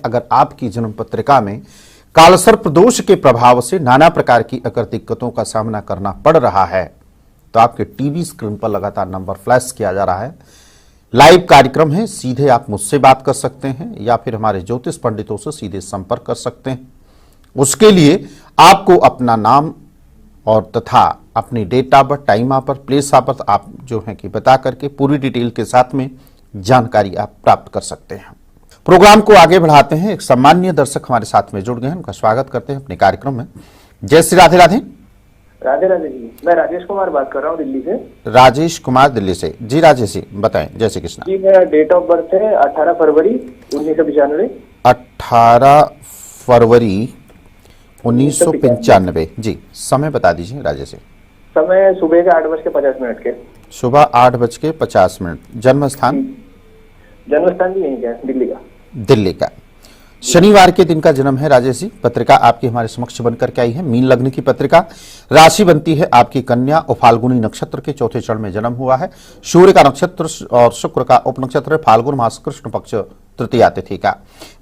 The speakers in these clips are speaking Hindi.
अगर आपकी जन्म पत्रिका में कालसर्प दोष के प्रभाव से नाना प्रकार की अगर दिक्कतों का सामना करना पड़ रहा है तो आपके टीवी स्क्रीन पर लगातार नंबर फ्लैश किया जा रहा है। लाइव कार्यक्रम है, सीधे आप मुझसे बात कर सकते हैं या फिर हमारे ज्योतिष पंडितों से सीधे संपर्क कर सकते हैं। उसके लिए आपको अपना नाम और तथा अपनी date of birth, time of birth, place of birth आप जो है कि बता करके पूरी डिटेल के साथ में जानकारी आप प्राप्त कर सकते हैं। प्रोग्राम को आगे बढ़ाते हैं। एक सम्माननीय दर्शक हमारे साथ में जुड़ गए हैं, उनका स्वागत करते हैं अपने कार्यक्रम में। जय श्री राधे राधे। राधे राधे जी, मैं राजेश कुमार बात कर रहा हूँ दिल्ली से। राजेश कुमार दिल्ली से। जी राजेश जी बताएं। जय श्री कृष्ण जी, मेरा डेट ऑफ बर्थ है 18 फरवरी 1995। 18 फरवरी 1995। जी, समय बता दीजिए राजेश जी। समय सुबह के 8:50 के। सुबह 8:50। जन्म स्थान? जन्म स्थान भी यहीं का है, दिल्ली का। दिल्ली का। शनिवार के दिन का जन्म है राजेश जी। पत्रिका आपकी हमारे समक्ष बनकर के आई है, मीन लग्न की पत्रिका। राशि बनती है आपकी कन्या और फाल्गुनी नक्षत्र के चौथे चरण में जन्म हुआ है। सूर्य का नक्षत्र और शुक्र का उप नक्षत्र है फाल्गुन मास कृष्ण पक्ष तृतीया तिथि का।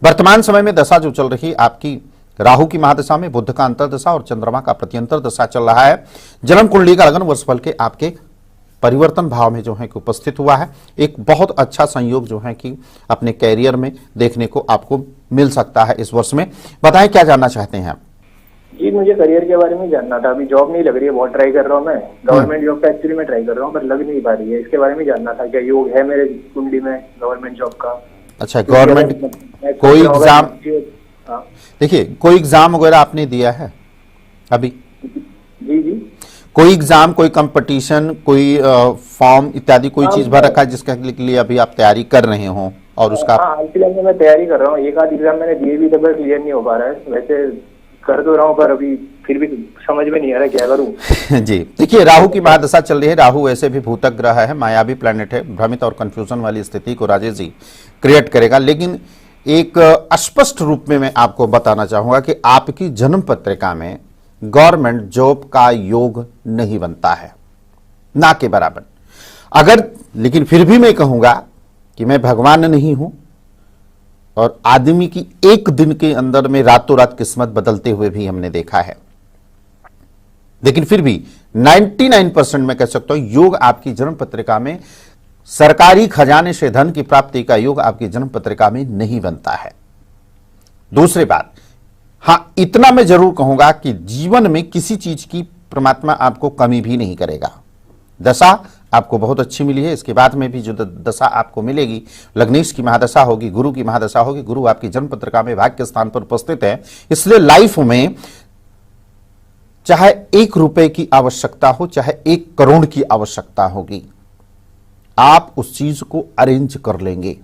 वर्तमान समय में दशा जो चल रही है आपकी राहु की महादशा में, बुध का अंतरदशा और चंद्रमा का प्रत्यंतर दशा चल रहा है। जन्म कुंडली का लगन वर्षफल के आपके परिवर्तन भाव में जो है कि उपस्थित हुआ है। एक बहुत अच्छा संयोग जो है कि अपने कैरियर में देखने को आपको मिल सकता है इस वर्ष में। बताएं क्या जानना चाहते हैं आप? जी, मुझे करियर के बारे में जानना था। अभी जॉब नहीं लग रही है, बहुत ट्राई कर रहा हूँ मैं। गवर्नमेंट जॉब का एक्चुअली मैं ट्राई कर रहा हूँ पर लग नहीं पा रही है। इसके बारे में जानना था, क्या योग है मेरे कुंडली में गवर्नमेंट जॉब का? अच्छा, गवर्नमेंट कोई एग्जाम, देखिए कोई एग्जाम वगैरह आपने दिया है अभी? जी जी, कोई एग्जाम, कोई कंपटीशन, कोई फॉर्म इत्यादि कोई चीज भर रखा है जिसके लिए अभी आप तैयारी कर रहे हो और उसका? हाल फिलहाल में मैं तैयारी कर रहा हूँ। एक आध एग्जाम मैंने दिए भी थे पर क्लियर नहीं हो पा रहा है। वैसे कर तो रहा हूँ पर अभी फिर भी समझ में नहीं आ रहा क्या करूँ। जी देखिए, राहु की महादशा चल रही है। राहु वैसे भी भूतक ग्रह है, मायावी प्लैनेट है। भ्रमित और कंफ्यूजन वाली स्थिति को राजेश जी क्रिएट करेगा। लेकिन एक स्पष्ट रूप में मैं आपको बताना चाहूंगा कि आपकी जन्म पत्रिका में गवर्नमेंट जॉब का योग नहीं बनता है, ना के बराबर। अगर, लेकिन फिर भी मैं कहूंगा कि मैं भगवान नहीं हूं और आदमी की एक दिन के अंदर में रातों रात किस्मत बदलते हुए भी हमने देखा है। लेकिन फिर भी 99% मैं कह सकता हूं योग आपकी जन्म पत्रिका में, सरकारी खजाने से धन की प्राप्ति का योग आपकी जन्म पत्रिका में नहीं बनता है। दूसरी बात, हां इतना मैं जरूर कहूंगा कि जीवन में किसी चीज की परमात्मा आपको कमी भी नहीं करेगा। दशा आपको बहुत अच्छी मिली है, इसके बाद में भी जो दशा आपको मिलेगी, लग्नेश की महादशा होगी, गुरु की महादशा होगी। गुरु आपकी जन्म पत्रिका में भाग्य स्थान पर उपस्थित है, इसलिए लाइफ में चाहे 1 रुपए की आवश्यकता हो, चाहे 1 करोड़ की आवश्यकता होगी, आप उस चीज को अरेंज कर लेंगे।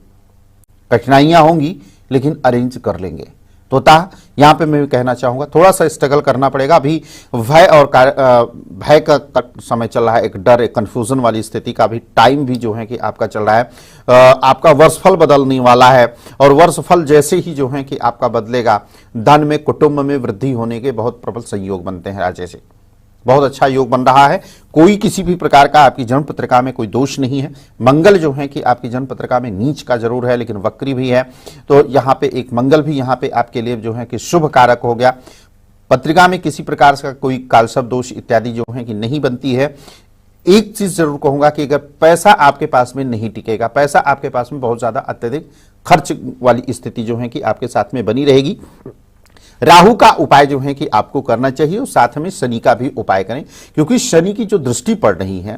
कठिनाइयां होंगी लेकिन अरेंज कर लेंगे। तो यहां पे मैं कहना चाहूंगा थोड़ा सा स्ट्रगल करना पड़ेगा। अभी भय और भय का समय चल रहा है, एक डर, एक कंफ्यूजन वाली स्थिति का भी टाइम भी जो है कि आपका चल रहा है। आपका वर्षफल बदलने वाला है और वर्षफल जैसे ही जो है कि आपका बदलेगा, धन में, कुटुंब में वृद्धि होने के बहुत प्रबल संयोग बनते हैं राजेश जी। बहुत अच्छा योग बन रहा है। कोई किसी भी प्रकार का आपकी जन्म पत्रिका में कोई दोष नहीं है। मंगल जो है कि आपकी जन्म पत्रिका में नीच का जरूर है लेकिन वक्री भी है, तो यहाँ पे एक मंगल भी यहाँ पे आपके लिए जो है कि शुभ कारक हो गया। पत्रिका में किसी प्रकार का कोई कालसर्प दोष इत्यादि जो है कि नहीं बनती है। एक चीज जरूर कहूंगा कि अगर पैसा आपके पास में नहीं टिकेगा, पैसा आपके पास में बहुत ज्यादा अत्यधिक खर्च वाली स्थिति जो है कि आपके साथ में बनी रहेगी। राहु का उपाय जो है कि आपको करना चाहिए और साथ में शनि का भी उपाय करें, क्योंकि शनि की जो दृष्टि पड़ रही है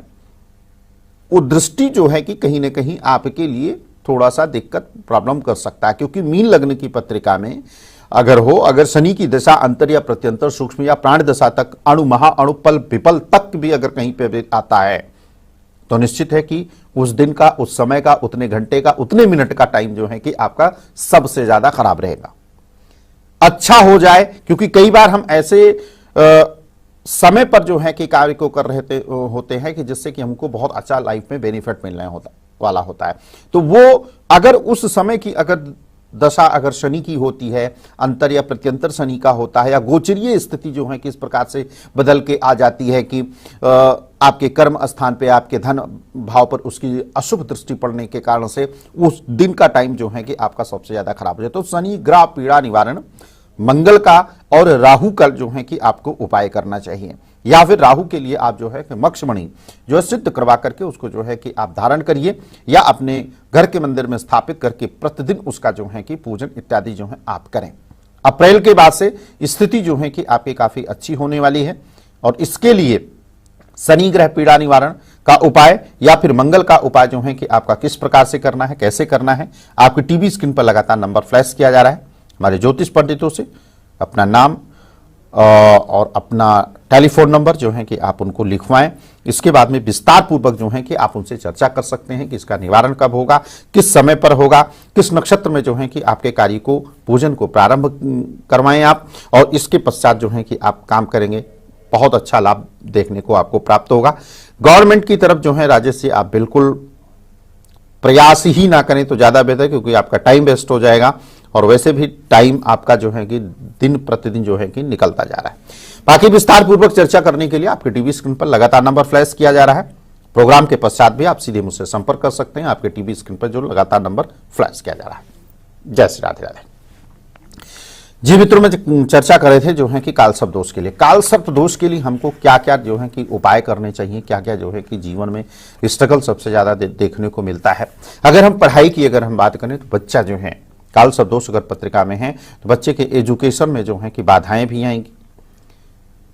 वो दृष्टि जो है कि कहीं ना कहीं आपके लिए थोड़ा सा दिक्कत, प्रॉब्लम कर सकता है। क्योंकि मीन लग्न की पत्रिका में अगर शनि की दशा अंतर या प्रत्यंतर, सूक्ष्म या प्राण दशा तक, अणु, महा अणु, पल विपल तक भी अगर कहीं पे आता है तो निश्चित है कि उस दिन का, उस समय का, उतने घंटे का, उतने मिनट का टाइम जो है कि आपका सबसे ज्यादा खराब रहेगा। अच्छा हो जाए, क्योंकि कई बार हम ऐसे समय पर जो है कि कार्य को कर रहे होते हैं कि जिससे कि हमको बहुत अच्छा लाइफ में बेनिफिट मिलने वाला होता है। तो वो अगर उस समय की अगर दशा अगर शनि की होती है, अंतर या प्रत्यंतर शनि का होता है, या गोचरीय स्थिति जो है कि इस प्रकार से बदल के आ जाती है कि आपके कर्म स्थान पे आपके धन भाव पर उसकी अशुभ दृष्टि पड़ने के कारण से उस दिन का टाइम जो है कि आपका सबसे ज्यादा खराब हो जाए। तो शनि ग्रह पीड़ा निवारण मंगल का और राहु का जो है कि आपको उपाय करना चाहिए, या फिर राहु के लिए आप जो है कि मक्षमणि जो है सिद्ध करवा करके उसको जो है कि आप धारण करिए, या अपने घर के मंदिर में स्थापित करके प्रतिदिन उसका जो है कि पूजन इत्यादि जो है आप करें। अप्रैल के बाद से स्थिति जो है कि आपकी काफी अच्छी होने वाली है, और इसके लिए शनि ग्रह पीड़ा निवारण का उपाय या फिर मंगल का उपाय जो है कि आपका किस प्रकार से करना है, कैसे करना है, आपकी टीवी स्क्रीन पर लगातार नंबर फ्लैश किया जा रहा है। हमारे ज्योतिष पंडितों से अपना नाम और अपना टेलीफोन नंबर जो है कि आप उनको लिखवाएं। इसके बाद में विस्तार पूर्वक जो है कि आप उनसे चर्चा कर सकते हैं कि इसका निवारण कब होगा, किस समय पर होगा, किस नक्षत्र में जो है कि आपके कार्य को पूजन को प्रारंभ करवाएं आप, और इसके पश्चात जो है कि आप काम करेंगे, बहुत अच्छा लाभ देखने को आपको प्राप्त होगा। गवर्नमेंट की तरफ जो है राजेश जी आप बिल्कुल प्रयास ही ना करें तो ज्यादा बेहतर, क्योंकि आपका टाइम वेस्ट हो जाएगा, और वैसे भी टाइम आपका जो है कि दिन प्रतिदिन जो है कि निकलता जा रहा है। बाकी विस्तार पूर्वक चर्चा करने के लिए आपके टीवी स्क्रीन पर लगातार नंबर फ्लैश किया जा रहा है। प्रोग्राम के पश्चात भी आप सीधे मुझसे संपर्क कर सकते हैं, आपके टीवी स्क्रीन पर जो लगातार नंबर फ्लैश किया जा रहा है। जय श्री राधे राधे। जी मित्रों, में चर्चा कर रहे थे जो है कि कालसर्प दोष के लिए। कालसर्प दोष के लिए हमको क्या क्या जो है कि उपाय करने चाहिए, क्या क्या जो है कि जीवन में स्ट्रगल सबसे ज्यादा देखने को मिलता है। अगर हम पढ़ाई की अगर हम बात करें तो बच्चा जो है कालसर्प दोष अगर पत्रिका में है तो बच्चे के एजुकेशन में जो है कि बाधाएं भी आएंगी,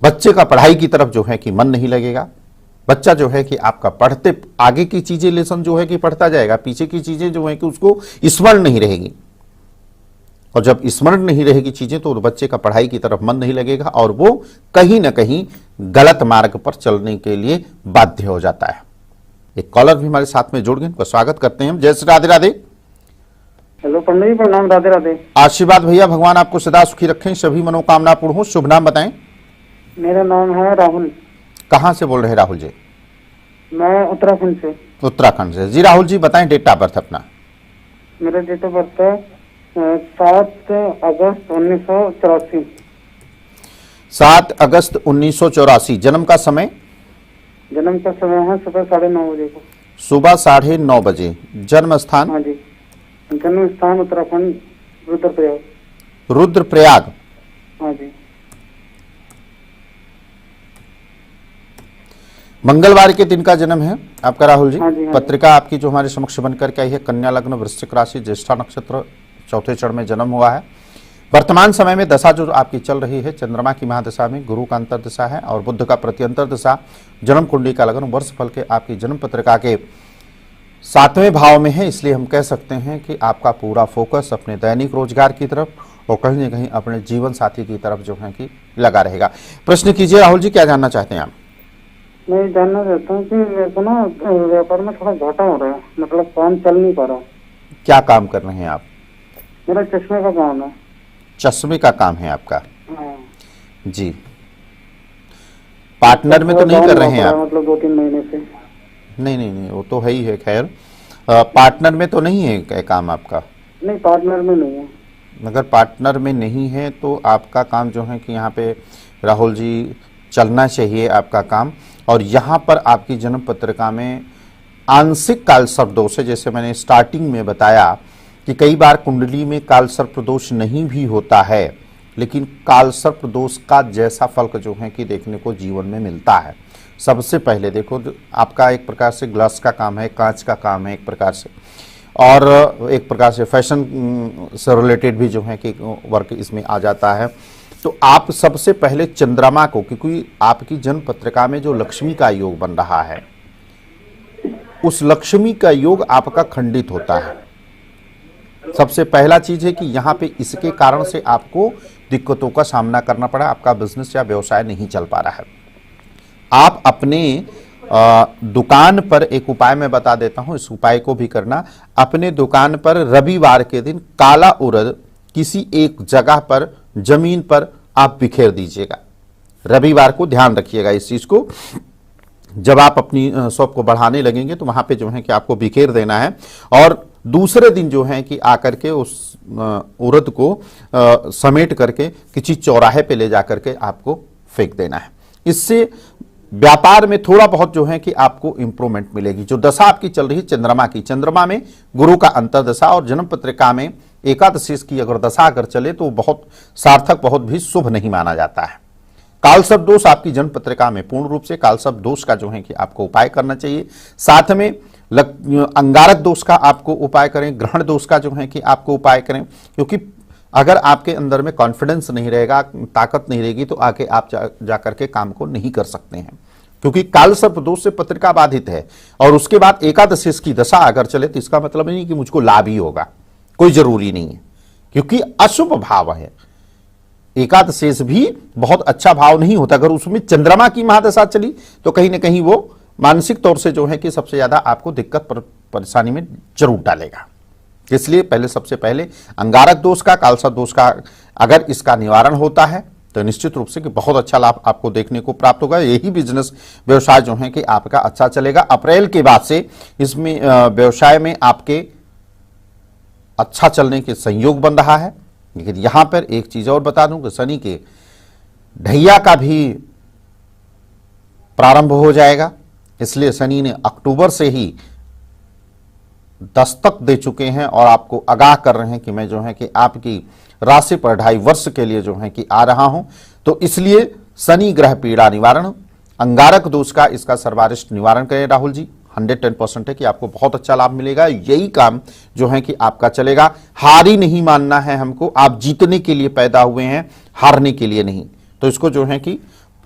बच्चे का पढ़ाई की तरफ जो है कि मन नहीं लगेगा, बच्चा जो है कि आपका पढ़ते आगे की चीजें लेसन जो है कि पढ़ता जाएगा, पीछे की चीजें जो है कि उसको स्मरण नहीं रहेगी, और जब स्मरण नहीं रहेगी चीजें तो बच्चे का पढ़ाई की तरफ मन नहीं लगेगा और वो कहीं ना कहीं गलत मार्ग पर चलने के लिए बाध्य हो जाता है। एक कॉलर भी हमारे साथ में जुड़ गए, उनका स्वागत करते हैं। जय श्री राधे राधे। हेलो पंडित जी, प्रणाम। राधे राधे। आशीर्वाद भैया, भगवान आपको सदा सुखी रखें, सभी मनोकामना पूर्ण हो। शुभ नाम बताएं। मेरा नाम है राहुल। कहाँ से बोल रहे हैं राहुल जी? मैं उत्तराखंड से। उत्तराखंड से। जी राहुल जी बताएं डेट ऑफ बर्थ अपना। मेरा डेट ऑफ बर्थ है 7 अगस्त 1984। 7 अगस्त 1984। जन्म का समय? जन्म का समय है सुबह 9:30 बजे को। सुबह 9:30 बजे। जन्म स्थान? हाँ जी, जन्म स्थान उत्तराखंड, रुद्रप्रयाग। रुद्रप्रयाग। हाँ जी। मंगलवार के दिन का जन्म है आपका राहुल जी। हाँ जी, हाँ जी। पत्रिका आपकी जो हमारे समक्ष बनकर के आई है, कन्या लग्न, वृश्चिक राशि, ज्येष्ठा नक्षत्र, चौथे चरण में जन्म हुआ है। वर्तमान समय में दशा जो आपकी चल रही है, चंद्रमा की महादशा में गुरु का अंतर दशा है और बुध का प्रत्यंतर दशा। जन्म कुंडली का लग्न वर्ष फल के आपकी जन्म पत्रिका के 7वें भाव में है, इसलिए हम कह सकते हैं कि आपका पूरा फोकस अपने दैनिक रोजगार की तरफ और कहीं न कहीं अपने जीवन साथी की तरफ जो है कि लगा रहेगा। प्रश्न कीजिए राहुल जी, क्या जानना चाहते हैं आप? मैं जानना चाहता हूँ कि मेरे को ना व्यापार में थोड़ा घाटा हो रहा है, मतलब काम चल नहीं पा रहा। क्या काम कर रहे हैं आप? मेरा चश्मे का काम है। चश्मे का काम है आपका? हाँ। जी। पार्टनर में तो नहीं कर रहे हैं आप? मतलब 2-3 महीने से। नहीं, वो तो है ही है। खैर, पार्टनर में तो नहीं है काम आपका? नहीं, पार्टनर में नहीं है। अगर पार्टनर में नहीं है तो आपका काम जो है कि यहाँ पे राहुल जी चलना चाहिए आपका काम। और यहाँ पर आपकी जन्म पत्रिका में आंशिक कालसर्प दोष है, जैसे मैंने स्टार्टिंग में बताया कि कई बार कुंडली में कालसर्प दोष नहीं भी होता है, लेकिन कालसर्प दोष का जैसा फल जो है कि देखने को जीवन में मिलता है। सबसे पहले देखो, आपका एक प्रकार से ग्लास का काम है, कांच का काम है एक प्रकार से, और एक प्रकार से फैशन से रिलेटेड भी जो है कि वर्क इसमें आ जाता है। तो आप सबसे पहले चंद्रमा को, क्योंकि आपकी जन्म पत्रिका में जो लक्ष्मी का योग बन रहा है, उस लक्ष्मी का योग आपका खंडित होता है। सबसे पहला चीज है कि यहाँ पे इसके कारण से आपको दिक्कतों का सामना करना पड़ा, आपका बिजनेस या व्यवसाय नहीं चल पा रहा है। आप अपने दुकान पर एक उपाय मैं बता देता हूं, इस उपाय को भी करना। अपने दुकान पर रविवार के दिन काला उड़द किसी एक जगह पर जमीन पर आप बिखेर दीजिएगा। रविवार को ध्यान रखिएगा इस चीज को। जब आप अपनी शॉप को बढ़ाने लगेंगे तो वहां पे जो है कि आपको बिखेर देना है, और दूसरे दिन जो है कि आकर के उस औरत को समेट करके किसी चौराहे पे ले जाकर के आपको फेंक देना है। इससे व्यापार में थोड़ा बहुत जो है कि आपको इंप्रूवमेंट मिलेगी। जो दशा आपकी चल रही है चंद्रमा की, चंद्रमा में गुरु का अंतर्दशा और जन्म पत्रिका में एकादशी की अगर दशा अगर चले तो बहुत सार्थक, बहुत भी शुभ नहीं माना जाता है। कालसर्प दोष आपकी जन्म पत्रिका में पूर्ण रूप से कालसर्प दोष का जो है कि आपको उपाय करना चाहिए। साथ में अंगारक दोष का आपको उपाय करें, ग्रहण दोष का जो है कि आपको उपाय करें, क्योंकि अगर आपके अंदर में कॉन्फिडेंस नहीं रहेगा, ताकत नहीं रहेगी, तो आगे आप जाकर के काम को नहीं कर सकते हैं, क्योंकि कालसर्प दोष से पत्रिका बाधित है। और उसके बाद एकादशी की दशा अगर चले तो इसका मतलब नहीं कि मुझको लाभ ही होगा, कोई जरूरी नहीं है, क्योंकि अशुभ भाव है। एकादशी भी बहुत अच्छा भाव नहीं होता। अगर उसमें चंद्रमा की महादशा चली तो कहीं ना कहीं वो मानसिक तौर से जो है कि सबसे ज्यादा आपको दिक्कत परेशानी में जरूर डालेगा। इसलिए पहले सबसे पहले अंगारक दोष का, कालसर्प दोष का अगर इसका निवारण होता है तो निश्चित रूप से कि बहुत अच्छा लाभ आपको देखने को प्राप्त होगा। यही बिजनेस व्यवसाय जो है कि आपका अच्छा चलेगा। अप्रैल के बाद से इसमें व्यवसाय में आपके अच्छा चलने के संयोग बन रहा है। लेकिन यहां पर एक चीज और बता दूं कि शनि के ढैया का भी प्रारंभ हो जाएगा, इसलिए शनि ने अक्टूबर से ही दस्तक दे चुके हैं और आपको आगाह कर रहे हैं कि मैं जो है कि आपकी राशि पर 2.5 वर्ष के लिए जो है कि आ रहा हूं। तो इसलिए शनि ग्रह पीड़ा निवारण, अंगारक दोष का इसका सर्वारिष्ट निवारण करें राहुल जी। 110% है कि आपको बहुत अच्छा लाभ मिलेगा। यही काम जो है कि आपका चलेगा। हार ही नहीं मानना है हमको, आप जीतने के लिए पैदा हुए हैं, हारने के लिए नहीं। तो इसको जो है कि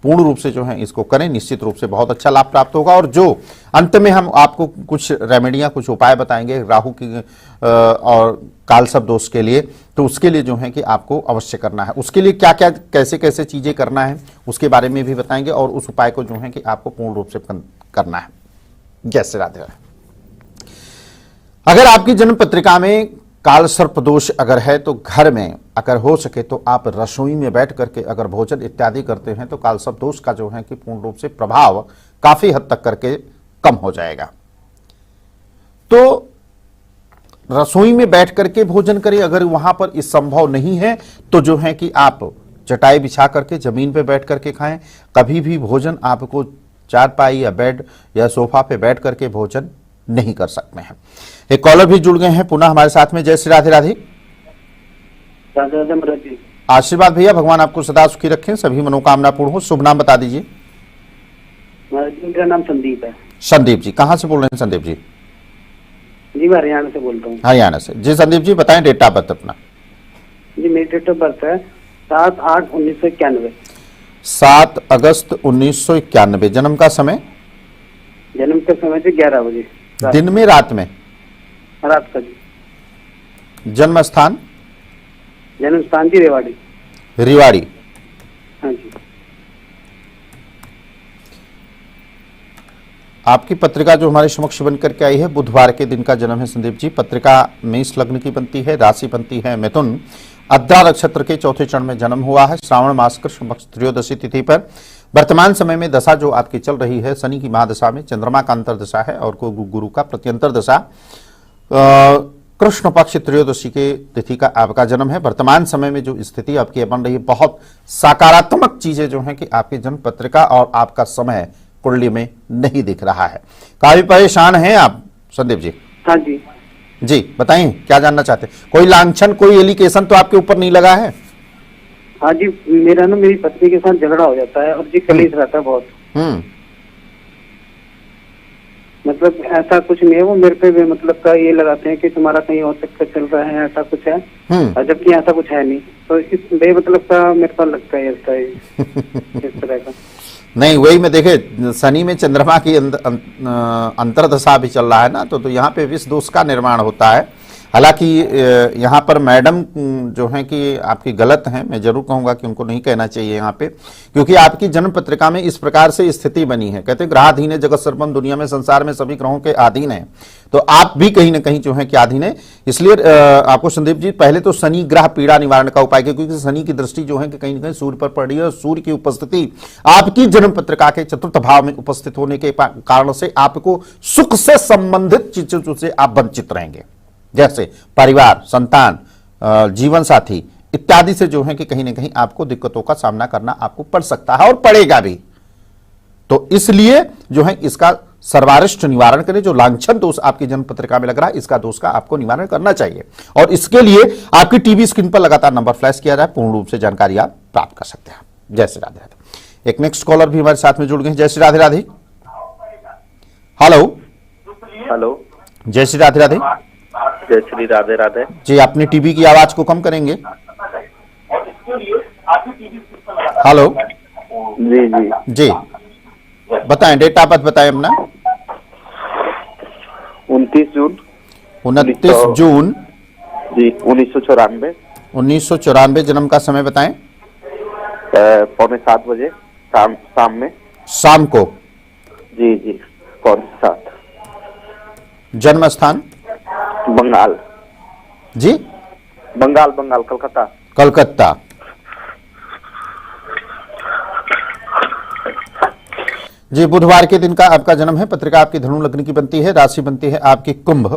पूर्ण रूप से जो है इसको करें, निश्चित रूप से बहुत अच्छा लाभ प्राप्त होगा। और जो अंत में हम आपको कुछ रेमेडियां, कुछ उपाय बताएंगे राहु की और कालसर्प दोष के लिए, तो उसके लिए जो है कि आपको अवश्य करना है। उसके लिए क्या क्या कैसे कैसे चीजें करना है उसके बारे में भी बताएंगे और उस उपाय को जो है कि आपको पूर्ण रूप से करना है। जय श्री राधे। अगर आपकी जन्म पत्रिका में कालसर्प दोष अगर है तो घर में अगर हो सके तो आप रसोई में बैठ करके अगर भोजन इत्यादि करते हैं तो कालसर्प दोष का जो है कि पूर्ण रूप से प्रभाव काफी हद तक करके कम हो जाएगा। तो रसोई में बैठ करके भोजन करें। अगर वहां पर इस संभव नहीं है तो जो है कि आप चटाई बिछा करके जमीन पे बैठ करके खाएं। कभी भी भोजन आपको चारपाई या बेड या सोफा पे बैठ करके भोजन नहीं कर सकते हैं। एक कॉलर भी जुड़ गए हैं पुनः हमारे साथ में। जय श्री राधे राधे। आशीर्वाद भैया, भगवान आपको सदा सुखी रखें, सभी मनोकामना पूर्ण हो। शुभ नाम बता दीजिए। मेरा नाम संदीप है। संदीप जी, कहाँ से बोल रहे हैं संदीप जी? जी मैं हरियाणा से बोलता हूँ। हरियाणा से। जी संदीप जी बताएं डेट ऑफ बर्थ अपना। जी मेरी डेट ऑफ बर्थ है 7/8/1991। 7 अगस्त 1991। जन्म का समय? जन्म के समय से 11 बजे। दिन में रात में? रात का जी। जन्म स्थान? जन्म स्थान जी रेवाड़ी। रेवाड़ी। हाँ जी। आपकी पत्रिका जो हमारे समक्ष बन करके आई है, बुधवार के दिन का जन्म है संदीप जी। पत्रिका मेष लग्न की बनती है, राशि बनती है मिथुन, आद्रा नक्षत्र के चौथे चरण में जन्म हुआ है, श्रावण मास कृष्ण पक्ष त्रयोदशी तिथि पर। वर्तमान समय में दशा जो आपकी चल रही है शनि की महादशा में, चंद्रमा का अंतर दशा है और गुरु का प्रत्यंतर दशा, कृष्ण पक्ष त्रयोदशी के तिथि का आपका जन्म है। वर्तमान समय में जो स्थिति आपकी बन रही है, बहुत सकारात्मक चीजें जो है कि आपकी जन्म पत्रिका और आपका समय कुंडली में नहीं दिख रहा है। काफी परेशान हैं आप संदीप जी? हाँ जी। जी बताइए क्या जानना चाहते हैं? कोई लांछन, कोई एलिगेशन तो आपके ऊपर नहीं लगा है? हाँ जी, मेरा ना मेरी पत्नी के साथ झगड़ा हो जाता है और जी कलेश रहता है बहुत। मतलब ऐसा कुछ नहीं है, वो मेरे पे भी मतलब का ये लगाते हैं कि तुम्हारा कहीं और चक्कर चल रहा है, ऐसा कुछ है, और जबकि ऐसा कुछ है नहीं। तो इस बे मतलब का मेरे को लगता है ऐसा इस तरह का। नहीं, वही में देखे शनि में चंद्रमा की अंतर्दशा भी चल रहा है ना, तो यहाँ पे विष दोष का निर्माण होता है। हालांकि यहाँ पर मैडम जो है कि आपकी गलत हैं, मैं जरूर कहूंगा कि उनको नहीं कहना चाहिए यहाँ पे, क्योंकि आपकी जन्म पत्रिका में इस प्रकार से स्थिति बनी है। कहते हैं ग्रहाधीन है जगत सर्वम, दुनिया में संसार में सभी ग्रहों के अधीन है, तो आप भी कहीं ना कहीं जो है कि अधीन है। इसलिए आपको संदीप जी पहले तो शनि ग्रह पीड़ा निवारण का उपाय, क्योंकि शनि की दृष्टि जो है कि कहीं ना कहीं सूर्य पर पड़ रही है और सूर्य की उपस्थिति आपकी जन्म पत्रिका के चतुर्थ भाव में उपस्थित होने के कारण से आपको सुख से संबंधित चीजों से आप वंचित रहेंगे। जैसे परिवार, संतान, जीवन साथी इत्यादि से जो है कि कहीं ना कहीं आपको दिक्कतों का सामना करना आपको पड़ सकता है और पड़ेगा भी। तो इसलिए जो है इसका सर्वारिष्ट निवारण करें। जो लांछन दोष आपकी जन्म पत्रिका में लग रहा है, इसका दोष का आपको निवारण करना चाहिए और इसके लिए आपकी टीवी स्क्रीन पर लगातार नंबर फ्लैश किया जाए, पूर्ण रूप से जानकारी आप प्राप्त कर सकते हैं। जय श्री राधे राधे। एक नेक्स्ट कॉलर भी हमारे साथ में जुड़ गए। जय श्री राधे राधे। हेलो हेलो, जय श्री राधे राधे। जय श्री राधे राधे। जी, अपनी टीवी की आवाज को कम करेंगे। हेलो जी जी जी, बताएं, डेट ऑफ बर्थ बताएं अपना। 29 जून 29 जून जी 1994। 1994। जन्म का समय बताएं। 6:45 बजे शाम में। शाम को। जी जी 7:45। जन्म स्थान बंगाल। जी, बंगाल कलकत्ता। कलकत्ता। जी, बुधवार के दिन का आपका जन्म है। पत्रिका आपकी धनु लग्न की बनती है, राशि बनती है आपकी कुंभ।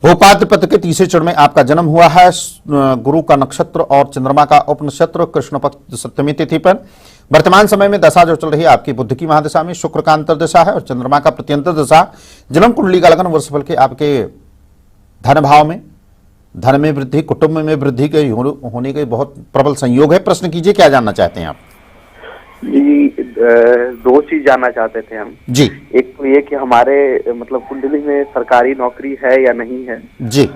भोपात्र पत्र के तीसरे चरण में आपका जन्म हुआ है। गुरु का नक्षत्र और चंद्रमा का उपनक्षत्र कृष्ण पक्ष सप्तमी तिथि पर। वर्तमान समय में दशा जो चल रही है आपकी बुध की महादशा में, शुक्र का अंतर्दशा है और चंद्रमा का प्रत्यंतर दशा। जन्म कुंडली का लगन वर्षफल के आपके धन भाव में, धन में वृद्धि, कुटुंब में वृद्धि के होने के बहुत प्रबल संयोग है। प्रश्न कीजिए, क्या जानना चाहते हैं आप? जी, 2 चीज जानना चाहते थे हम जी। एक तो ये कि हमारे मतलब कुंडली में सरकारी नौकरी है या नहीं है जी।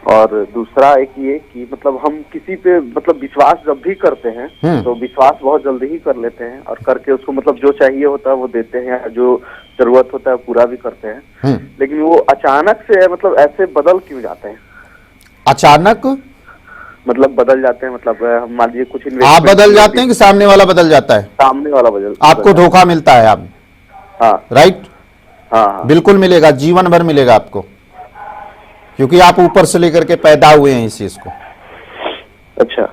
और दूसरा एक ये कि मतलब हम किसी पे मतलब विश्वास जब भी करते हैं तो विश्वास बहुत जल्दी ही कर लेते हैं और करके उसको मतलब जो चाहिए होता है वो देते हैं, जो जरूरत होता है पूरा भी करते हैं, लेकिन वो अचानक से मतलब ऐसे बदल क्यों जाते हैं? अचानक मतलब बदल जाते हैं, मतलब हम मान लीजिए कुछ आप बदल जाते हैं कि सामने वाला बदल जाता है? सामने वाला बदल आपको धोखा मिलता है आप? हाँ राइट। हाँ बिल्कुल मिलेगा, जीवन भर मिलेगा आपको, क्योंकि आप ऊपर से लेकर के पैदा हुए हैं इस चीज को। अच्छा,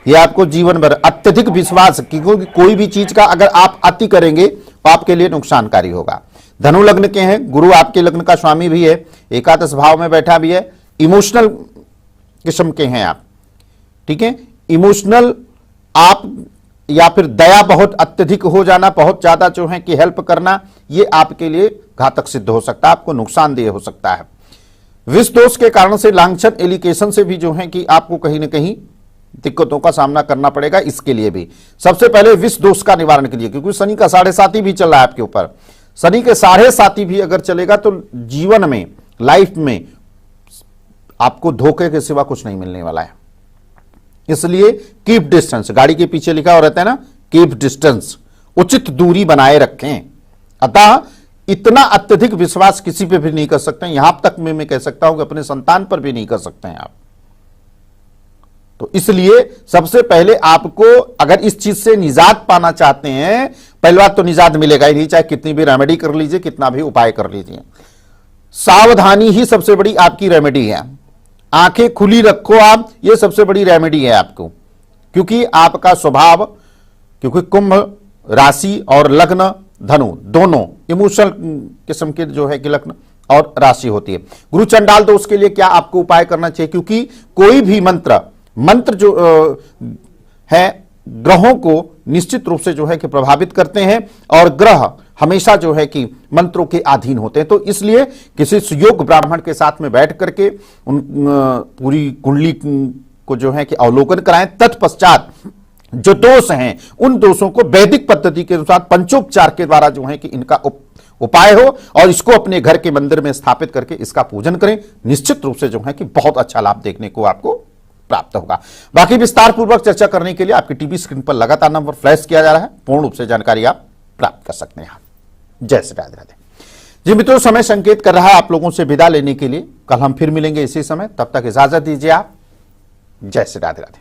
ये आपको जीवन भर अत्यधिक विश्वास, क्योंकि कोई भी चीज का अगर आप अति करेंगे तो आपके लिए नुकसानकारी होगा। धनु लग्न के हैं, गुरु आपके लग्न का स्वामी भी है, एकादश भाव में बैठा भी है। इमोशनल किस्म के हैं आप, ठीक है। इमोशनल आप या फिर दया बहुत अत्यधिक हो जाना, बहुत ज्यादा जो है कि हेल्प करना, ये आपके लिए घातक सिद्ध हो सकता है, आपको नुकसानदेह हो सकता है। विष दोष के कारण से, लांछन एलिकेशन से भी जो है कि आपको कहीं ना कहीं दिक्कतों का सामना करना पड़ेगा। इसके लिए भी सबसे पहले विष दोष का निवारण के लिए, क्योंकि शनि का 7.5 भी चल रहा है आपके ऊपर, शनि के 7.5 भी अगर चलेगा तो जीवन में, लाइफ में आपको धोखे के सिवा कुछ नहीं मिलने वाला है। इसलिए कीप डिस्टेंस, गाड़ी के पीछे लिखा हो रहता है ना, कीप डिस्टेंस, उचित दूरी बनाए रखें। अतः इतना अत्यधिक विश्वास किसी पे भी नहीं कर सकते हैं, यहां तक मैं कह सकता हूं कि अपने संतान पर भी नहीं कर सकते हैं आप। तो इसलिए सबसे पहले आपको अगर इस चीज से निजात पाना चाहते हैं, पहली बात तो निजात मिलेगा ही नहीं, चाहे कितनी भी रेमेडी कर लीजिए, कितना भी उपाय कर लीजिए। सावधानी ही सबसे बड़ी आपकी रेमेडी है। आंखें खुली रखो आप, ये सबसे बड़ी रेमेडी है आपको, क्योंकि आपका स्वभाव, क्योंकि कुंभ राशि और लग्न धनु दोनों इमोशनल किस्म के जो है कि लग्न और राशि होती है। गुरु चंडाल दोष के लिए क्या आपको उपाय करना चाहिए? क्योंकि कोई भी मंत्र जो है ग्रहों को निश्चित रूप से जो है कि प्रभावित करते हैं और ग्रह हमेशा जो है कि मंत्रों के अधीन होते हैं। तो इसलिए किसी सुयोग्य ब्राह्मण के साथ में बैठ करके उन पूरी कुंडली को जो है कि अवलोकन कराएं। तत्पश्चात जो दोष हैं उन दोषों को वैदिक पद्धति के अनुसार पंचोपचार के द्वारा जो है कि इनका उपाय हो और इसको अपने घर के मंदिर में स्थापित करके इसका पूजन करें। निश्चित रूप से जो है कि बहुत अच्छा लाभ देखने को आपको प्राप्त होगा। बाकी विस्तार पूर्वक चर्चा करने के लिए आपकी टीवी स्क्रीन पर लगातार नंबर फ्लैश किया जा रहा है, पूर्ण रूप से जानकारी आप प्राप्त कर सकते हैं। जय श्री राधे राधे। जी मित्रों, समय संकेत कर रहा है आप लोगों से विदा लेने के लिए। कल हम फिर मिलेंगे इसी समय, तब तक इजाजत दीजिए आप। जय श्री राधे राधे।